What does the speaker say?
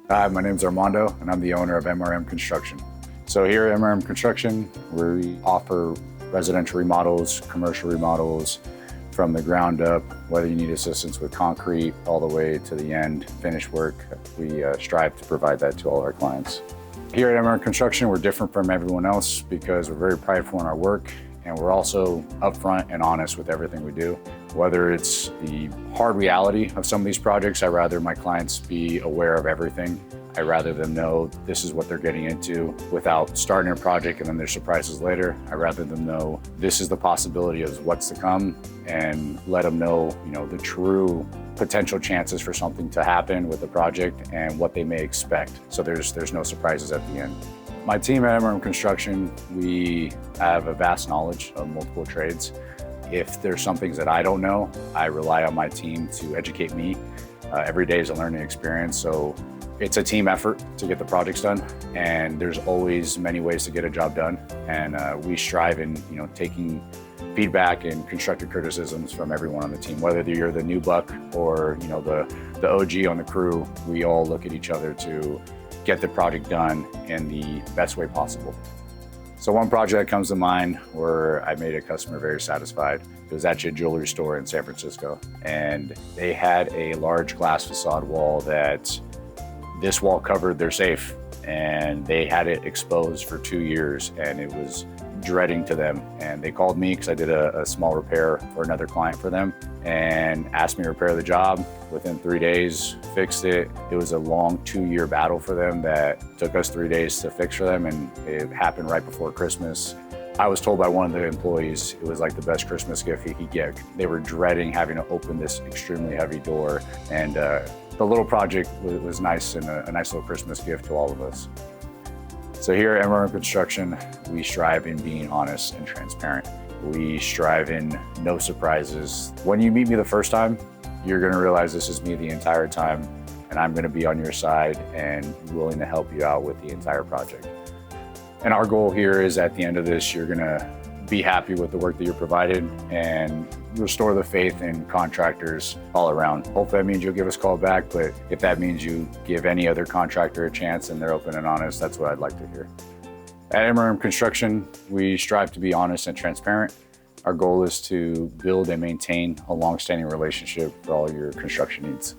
Hi, my name is Armando, and I'm the owner of MRM Construction. So here at MRM Construction, we offer residential remodels, commercial remodels, from the ground up, whether you need assistance with concrete all the way to the end, finished work. We strive to provide that to all our clients. Here at MRM Construction, we're different from everyone else because we're very prideful in our work, and we're also upfront and honest with everything we do. Whether it's the hard reality of some of these projects, I'd rather my clients be aware of everything. I'd rather them know this is what they're getting into without starting a project and then there's surprises later. I'd rather them know this is the possibility of what's to come and let them know, the true potential chances for something to happen with the project and what they may expect. So there's no surprises at the end. My team at MRM Construction, we have a vast knowledge of multiple trades. If there's some things that I don't know, I rely on my team to educate me. Every day is a learning experience, so it's a team effort to get the projects done, and there's always many ways to get a job done. And we strive in, taking feedback and constructive criticisms from everyone on the team. Whether you're the new buck or the OG on the crew, we all look at each other to get the project done in the best way possible. So one project that comes to mind where I made a customer very satisfied. It was actually a jewelry store in San Francisco, and they had a large glass facade wall that this wall covered their safe, and they had it exposed for 2 years, and it was dreading to them. And they called me because I did a small repair for another client for them and asked me to repair the job. Within 3 days, fixed it. It was a long 2-year battle for them that took us 3 days to fix for them, and it happened right before Christmas. I was told by one of the employees it was like the best Christmas gift he could get. They were dreading having to open this extremely heavy door, and the little project was nice and a nice little Christmas gift to all of us. So here at MRM Construction, we strive in being honest and transparent. We strive in no surprises. When you meet me the first time, you're gonna realize this is me the entire time, and I'm gonna be on your side and willing to help you out with the entire project. And our goal here is at the end of this, you're gonna be happy with the work that you're provided and restore the faith in contractors all around. Hopefully that means you'll give us a call back, but if that means you give any other contractor a chance and they're open and honest, that's what I'd like to hear. At MRM Construction, we strive to be honest and transparent. Our goal is to build and maintain a long-standing relationship for all your construction needs.